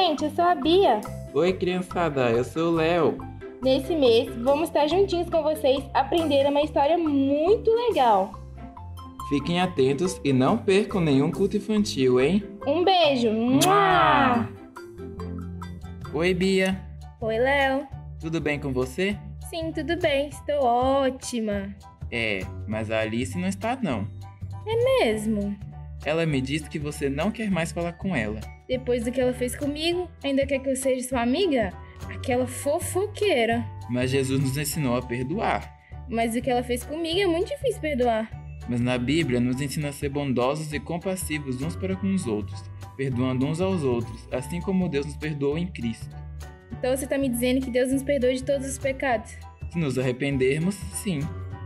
gente, eu sou a Bia. Oi, criançada, eu sou o Léo. Nesse mês, vamos estar juntinhos com vocês aprendendo uma história muito legal. Fiquem atentos e não percam nenhum culto infantil, hein? Um beijo! Mua! Oi, Bia. Oi, Léo. Tudo bem com você? Sim, tudo bem, estou ótima. Mas a Alice não está, não. É mesmo? Ela me disse que você não quer mais falar com ela. Depois do que ela fez comigo, ainda quer que eu seja sua amiga? Aquela fofoqueira. Mas Jesus nos ensinou a perdoar. Mas o que ela fez comigo é muito difícil perdoar. Mas na Bíblia nos ensina a ser bondosos e compassivos uns para com os outros, perdoando uns aos outros, assim como Deus nos perdoou em Cristo. Então você está me dizendo que Deus nos perdoa de todos os pecados? Se nos arrependermos, sim.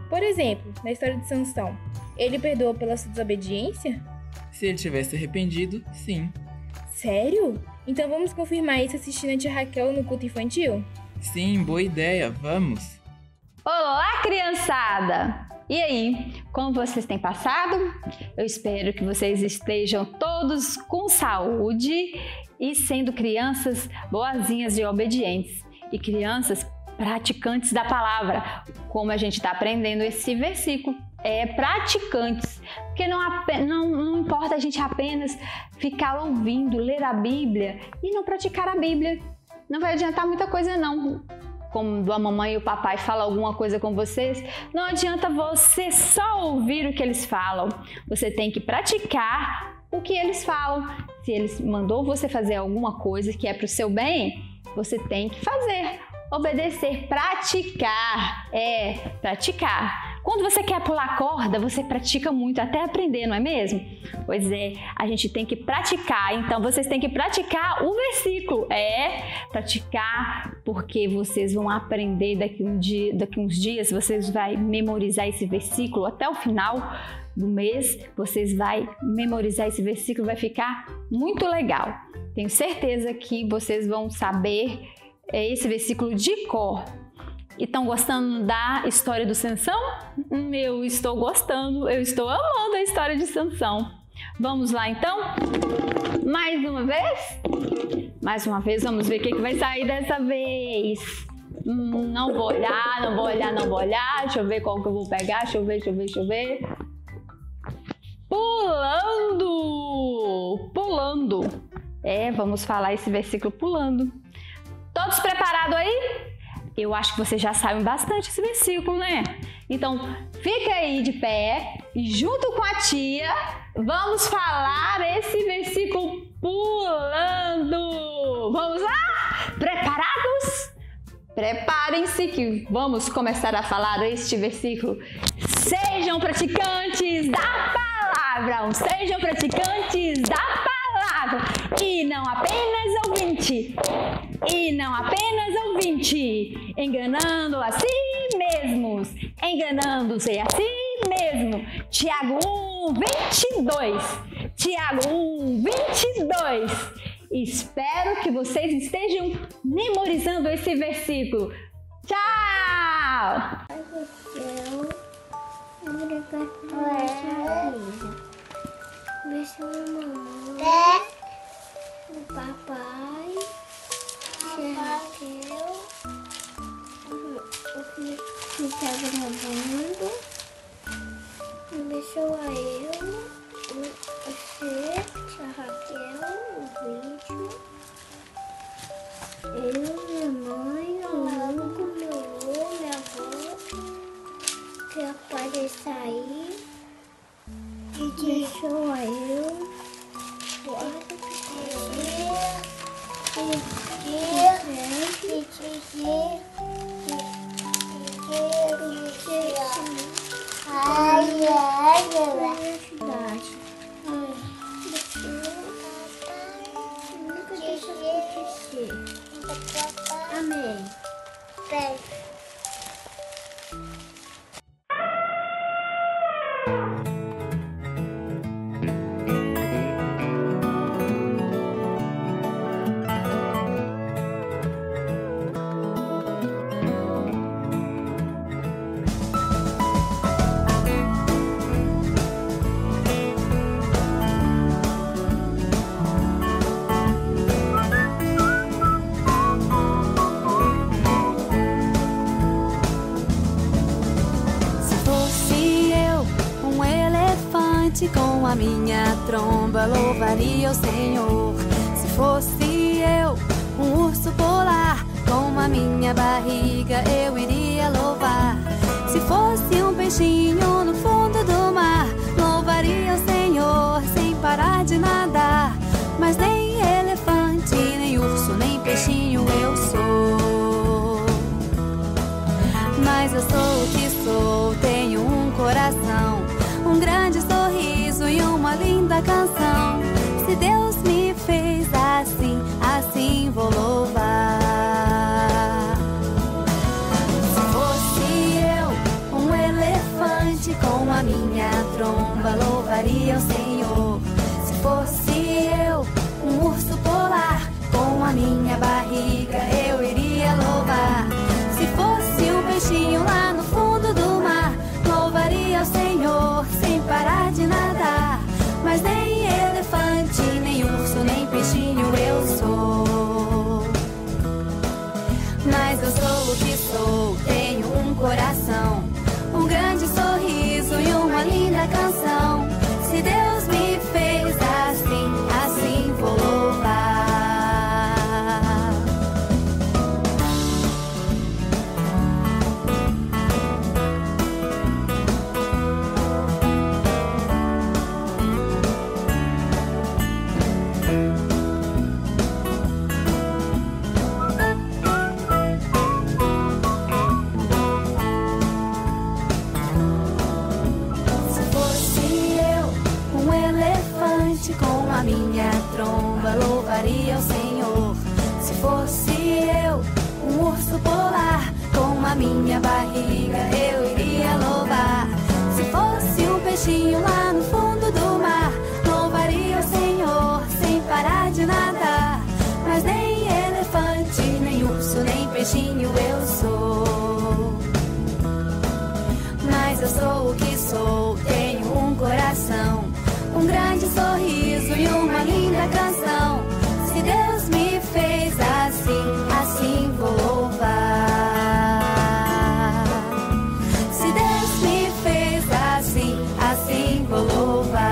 Por exemplo, na história de Sansão, ele perdoou pela sua desobediência? Se ele tivesse arrependido, sim. Sério? Então vamos confirmar isso assistindo a tia Raquel no culto infantil? Sim, boa ideia, vamos! Olá, criançada! E aí, como vocês têm passado? Eu espero que vocês estejam todos com saúde e sendo crianças boazinhas e obedientes e crianças praticantes da palavra, como a gente está aprendendo esse versículo. Praticantes, porque não importa a gente apenas ficar ouvindo, ler a Bíblia e não praticar a Bíblia. Não vai adiantar muita coisa não. Como a mamãe e o papai falam alguma coisa com vocês, não adianta você só ouvir o que eles falam. Você tem que praticar o que eles falam. Se eles mandou você fazer alguma coisa que é para o seu bem, você tem que fazer. Obedecer, praticar, praticar. Quando você quer pular corda, você pratica muito até aprender, não é mesmo? Pois é, a gente tem que praticar, então vocês têm que praticar o versículo. Praticar, porque vocês vão aprender daqui uns dias, vocês vão memorizar esse versículo até o final do mês, vocês vão memorizar esse versículo, vai ficar muito legal. Tenho certeza que vocês vão saber esse versículo de cor. E estão gostando da história do Sansão? Eu estou gostando, eu estou amando a história de Sansão. Vamos lá então? Mais uma vez? Mais uma vez, vamos ver o que vai sair dessa vez. Não vou olhar. Deixa eu ver qual que eu vou pegar. Deixa eu ver. Pulando. Vamos falar esse versículo pulando. Todos preparados aí? Eu acho que vocês já sabem bastante esse versículo, né? Então, fica aí de pé e junto com a tia, vamos falar esse versículo pulando. Vamos lá? Preparados? Preparem-se que vamos começar a falar este versículo. Sejam praticantes da palavra, sejam praticantes da palavra e não apenas ouvinte. Enganando a si mesmos, enganando-se a si mesmo. Tiago 1:22. Espero que vocês estejam memorizando esse versículo. Tchau! O papai, tia Raquel, o que estava gravando, deixou a eu, você, tia Raquel, o vídeo, eu, minha mãe, o Hugo, meu avô, minha avó, que aparece aí, e deixou a eu. Amém. elefante com a minha tromba, louvaria o Senhor. Se fosse eu, um urso polar, com a minha barriga eu iria louvar. Se fosse um peixinho no fundo do mar, louvaria o Senhor sem parar de nadar. Mas nem elefante, nem urso, nem peixinho eu sou. Mas eu sou o que sou, tenho um coração, um grande sorriso e uma linda canção. Se Deus me fez assim, assim vou louvar. Se fosse eu, um elefante com a minha tromba, louvaria o Senhor. Se fosse eu, um urso polar, com a minha barriga eu iria louvar. Se fosse um peixinho lá no fundo do mar, louvaria o Senhor sem parar de nadar. Mas nem elefante, nem urso, nem peixinho eu sou. Mas eu sou o que sou, tenho um coração, um grande sorriso e uma linda canção. Se Deus me fez assim, assim vou louvar. Com a minha tromba louvaria o Senhor. Se fosse eu, um urso polar, com a minha barriga eu iria louvar. Se fosse um peixinho lá no fundo do mar, louvaria o Senhor sem parar de nadar. Mas nem elefante, nem urso, nem peixinho eu sou. Mas eu sou o que sou, tenho um coração, um grande sorriso e uma linda canção. Se Deus me fez assim, assim vou louvar. Se Deus me fez assim, assim vou louvar.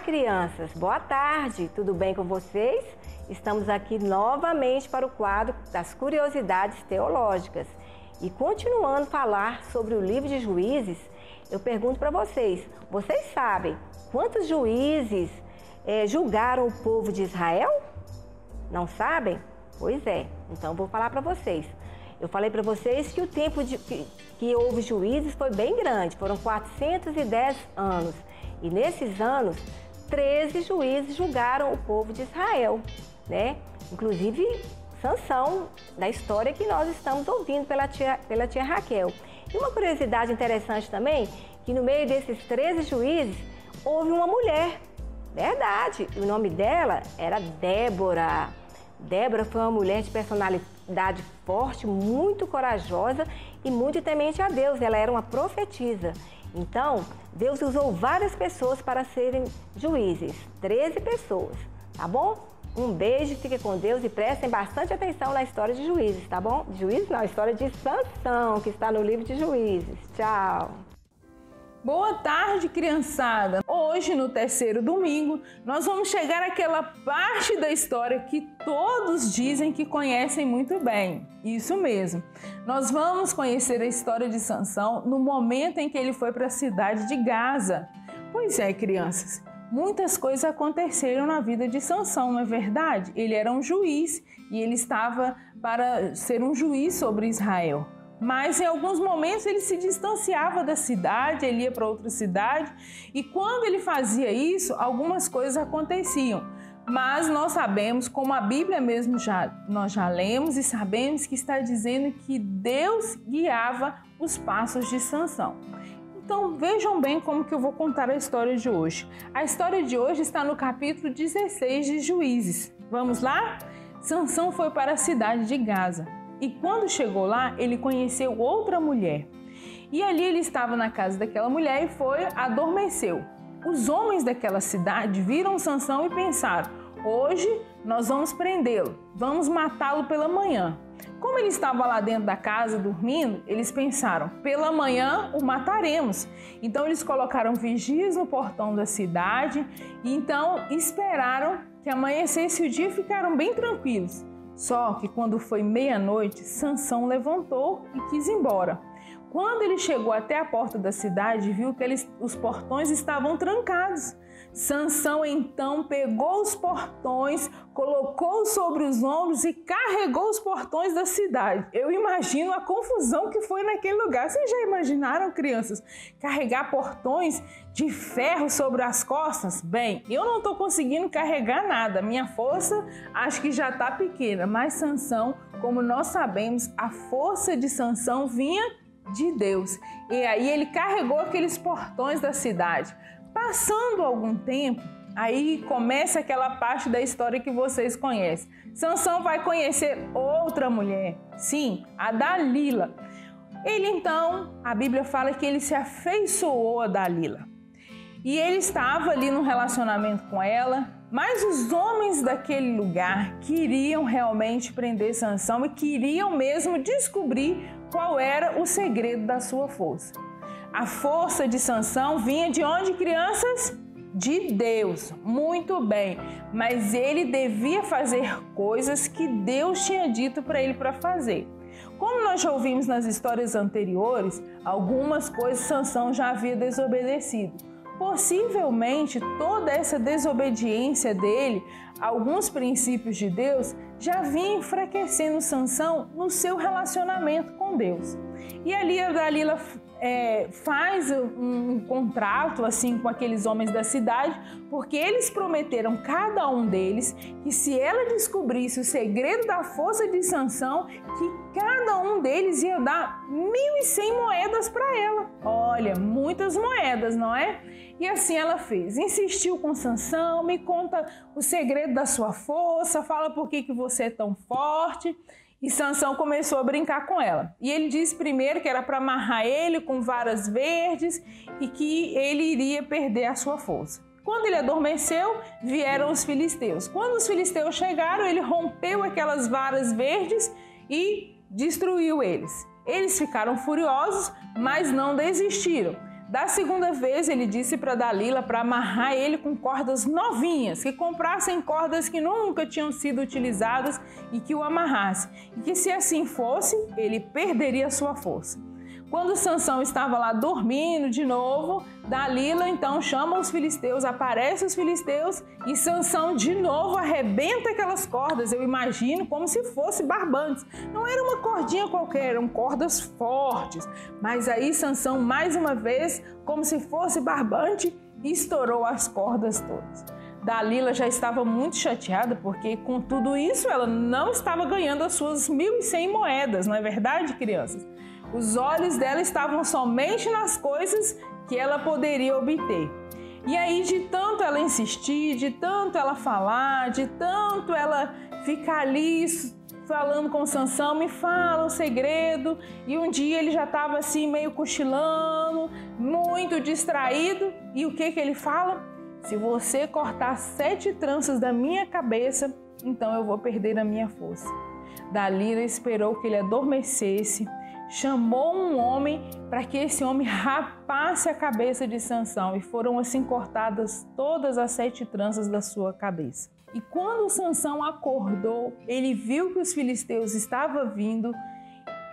crianças! Boa tarde, tudo bem com vocês? Estamos aqui novamente para o quadro das curiosidades teológicas. E continuando a falar sobre o livro de Juízes, eu pergunto para vocês sabem quantos juízes julgaram o povo de Israel? Não sabem? Pois é, então vou falar para vocês. Eu falei para vocês que o tempo que houve juízes foi bem grande, foram 410 anos. E nesses anos, 13 juízes julgaram o povo de Israel, né? Inclusive Sansão, da história que nós estamos ouvindo pela tia Raquel. E uma curiosidade interessante também, que no meio desses 13 juízes, houve uma mulher, verdade, o nome dela era Débora. Débora foi uma mulher de personalidade forte, muito corajosa e muito temente a Deus. Ela era uma profetisa. Então, Deus usou várias pessoas para serem juízes, 13 pessoas, tá bom? Um beijo, fiquem com Deus e prestem bastante atenção na história de Juízes, tá bom? Juízes não, a história de Sansão, que está no livro de Juízes. Tchau! Boa tarde, criançada! Hoje, no terceiro domingo, nós vamos chegar àquela parte da história que todos dizem que conhecem muito bem. Isso mesmo! Nós vamos conhecer a história de Sansão no momento em que ele foi para a cidade de Gaza. Pois é, crianças, muitas coisas aconteceram na vida de Sansão, não é verdade? Ele era um juiz e ele estava para ser um juiz sobre Israel. Mas em alguns momentos ele se distanciava da cidade, ele ia para outra cidade e quando ele fazia isso, algumas coisas aconteciam. Mas nós sabemos, como a Bíblia mesmo nós já lemos e sabemos que está dizendo que Deus guiava os passos de Sansão. Então vejam bem como que eu vou contar a história de hoje. A história de hoje está no capítulo 16 de Juízes. Vamos lá? Sansão foi para a cidade de Gaza. E quando chegou lá, ele conheceu outra mulher. E ali ele estava na casa daquela mulher e adormeceu. Os homens daquela cidade viram Sansão e pensaram: hoje nós vamos prendê-lo, vamos matá-lo pela manhã. Como ele estava lá dentro da casa dormindo, eles pensaram: pela manhã o mataremos. Então eles colocaram vigias no portão da cidade e então esperaram que amanhecesse o dia e ficaram bem tranquilos. Só que quando foi meia-noite, Sansão levantou e quis ir embora. Quando ele chegou até a porta da cidade, viu que os portões estavam trancados. Sansão então pegou os portões, colocou sobre os ombros e carregou os portões da cidade. Eu imagino a confusão que foi naquele lugar. Vocês já imaginaram, crianças, carregar portões de ferro sobre as costas? Bem, eu não estou conseguindo carregar nada. Minha força acho que já está pequena. Mas Sansão, como nós sabemos, a força de Sansão vinha de Deus. E aí ele carregou aqueles portões da cidade. Passando algum tempo, aí começa aquela parte da história que vocês conhecem. Sansão vai conhecer outra mulher, sim, a Dalila. Ele então, a Bíblia fala que ele se afeiçoou a Dalila. E ele estava ali num relacionamento com ela, mas os homens daquele lugar queriam realmente prender Sansão e queriam mesmo descobrir qual era o segredo da sua força. A força de Sansão vinha de onde, crianças? De Deus. Muito bem, mas ele devia fazer coisas que Deus tinha dito para ele para fazer. Como nós já ouvimos nas histórias anteriores, algumas coisas Sansão já havia desobedecido. Possivelmente toda essa desobediência dele, alguns princípios de Deus, já vinha enfraquecendo Sansão no seu relacionamento com Deus. E ali a Dalila faz um contrato assim com aqueles homens da cidade, porque eles prometeram, cada um deles, que se ela descobrisse o segredo da força de Sansão, que cada um deles ia dar 1.100 moedas para ela. Olha, muitas moedas, não é? E assim ela fez. Insistiu com Sansão: me conta o segredo da sua força, fala por que você é tão forte. E Sansão começou a brincar com ela. E ele disse primeiro que era para amarrar ele com varas verdes e que ele iria perder a sua força. Quando ele adormeceu, vieram os filisteus. Quando os filisteus chegaram, ele rompeu aquelas varas verdes e destruiu eles. Eles ficaram furiosos, mas não desistiram. Da segunda vez, ele disse para Dalila para amarrar ele com cordas novinhas, que comprassem cordas que nunca tinham sido utilizadas e que o amarrasse. E que se assim fosse, ele perderia sua força. Quando Sansão estava lá dormindo de novo, Dalila então chama os filisteus, aparece os filisteus e Sansão de novo arrebenta aquelas cordas. Eu imagino como se fosse barbantes. Não era uma cordinha qualquer, eram cordas fortes. Mas aí Sansão mais uma vez, como se fosse barbante, estourou as cordas todas. Dalila já estava muito chateada porque com tudo isso ela não estava ganhando as suas 1.100 moedas, não é verdade, crianças? Os olhos dela estavam somente nas coisas que ela poderia obter. E aí, de tanto ela insistir, de tanto ela falar, de tanto ela ficar ali falando com Sansão, me fala o segredo. E um dia ele já estava assim meio cochilando, muito distraído. E o que ele fala? Se você cortar 7 tranças da minha cabeça, então eu vou perder a minha força. Dalila esperou que ele adormecesse, chamou um homem para que esse homem rapasse a cabeça de Sansão e foram assim cortadas todas as 7 tranças da sua cabeça. E quando Sansão acordou, ele viu que os filisteus estavam vindo,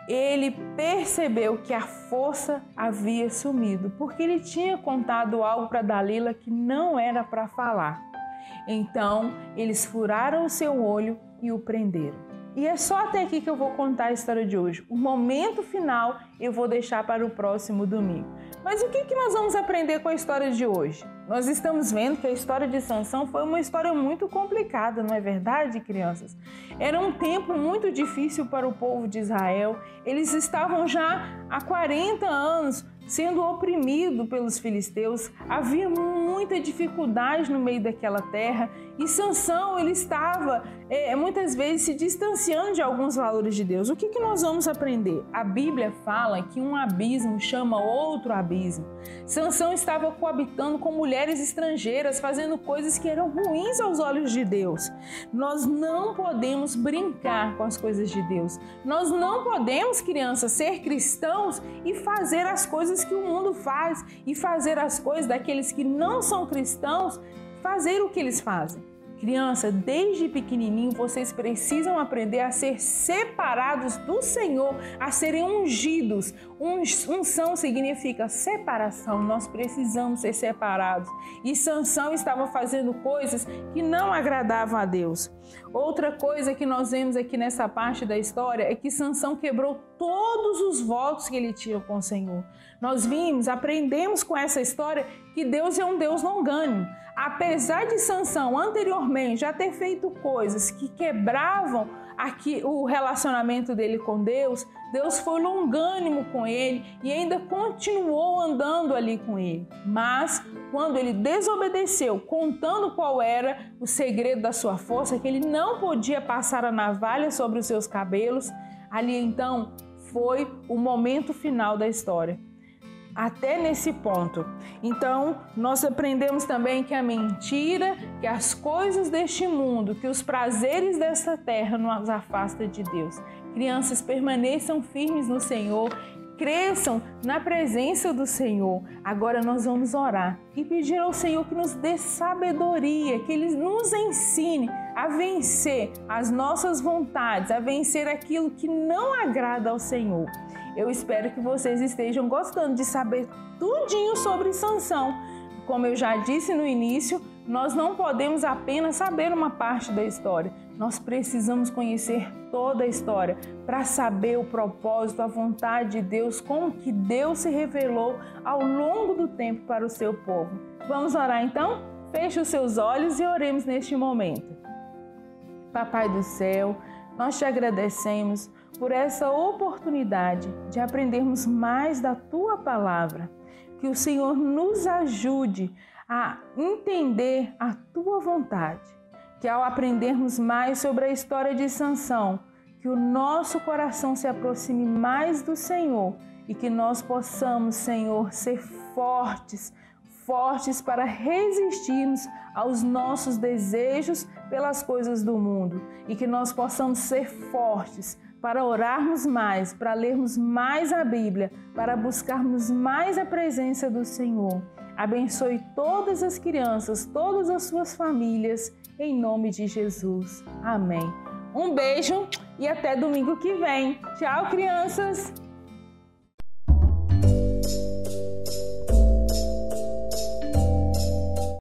ele percebeu que a força havia sumido, porque ele tinha contado algo para Dalila que não era para falar. Então, eles furaram o seu olho e o prenderam. E é só até aqui que eu vou contar a história de hoje. O momento final eu vou deixar para o próximo domingo. Mas o que nós vamos aprender com a história de hoje? Nós estamos vendo que a história de Sansão foi uma história muito complicada, não é verdade, crianças? Era um tempo muito difícil para o povo de Israel. Eles estavam já há 40 anos sendo oprimido pelos filisteus. Havia muita dificuldade no meio daquela terra e Sansão ele estava muitas vezes se distanciando de alguns valores de Deus. O que nós vamos aprender? A Bíblia fala que um abismo chama outro abismo. Sansão estava coabitando com mulheres estrangeiras, fazendo coisas que eram ruins aos olhos de Deus. Nós não podemos brincar com as coisas de Deus. Nós não podemos, crianças, ser cristãos e fazer as coisas que o mundo faz e fazer as coisas daqueles que não são cristãos, fazer o que eles fazem. Criança, desde pequenininho vocês precisam aprender a ser separados do Senhor, a serem ungidos. Unção significa separação, nós precisamos ser separados. E Sansão estava fazendo coisas que não agradavam a Deus. Outra coisa que nós vemos aqui nessa parte da história é que Sansão quebrou todos os votos que ele tinha com o Senhor. Nós aprendemos com essa história que Deus é um Deus longânimo. Apesar de Sansão anteriormente já ter feito coisas que quebravam aqui o relacionamento dele com Deus, Deus foi longânimo com ele e ainda continuou andando ali com ele. Mas quando ele desobedeceu, contando qual era o segredo da sua força, que ele não podia passar a navalha sobre os seus cabelos, ali então foi o momento final da história. Até nesse ponto. Então, nós aprendemos também que a mentira, que as coisas deste mundo, que os prazeres dessa terra nos afastam de Deus. Crianças, permaneçam firmes no Senhor, cresçam na presença do Senhor. Agora nós vamos orar e pedir ao Senhor que nos dê sabedoria, que Ele nos ensine a vencer as nossas vontades, a vencer aquilo que não agrada ao Senhor. Eu espero que vocês estejam gostando de saber tudinho sobre Sansão. Como eu já disse no início, nós não podemos apenas saber uma parte da história. Nós precisamos conhecer toda a história para saber o propósito, a vontade de Deus, como que Deus se revelou ao longo do tempo para o seu povo. Vamos orar então? Feche os seus olhos e oremos neste momento. Papai do céu, nós te agradecemos por essa oportunidade de aprendermos mais da Tua Palavra. Que o Senhor nos ajude a entender a Tua vontade. Que ao aprendermos mais sobre a história de Sansão, que o nosso coração se aproxime mais do Senhor e que nós possamos, Senhor, ser fortes para resistirmos aos nossos desejos pelas coisas do mundo e que nós possamos ser fortes para orarmos mais, para lermos mais a Bíblia, para buscarmos mais a presença do Senhor. Abençoe todas as crianças, todas as suas famílias, em nome de Jesus. Amém. Um beijo e até domingo que vem. Tchau, crianças!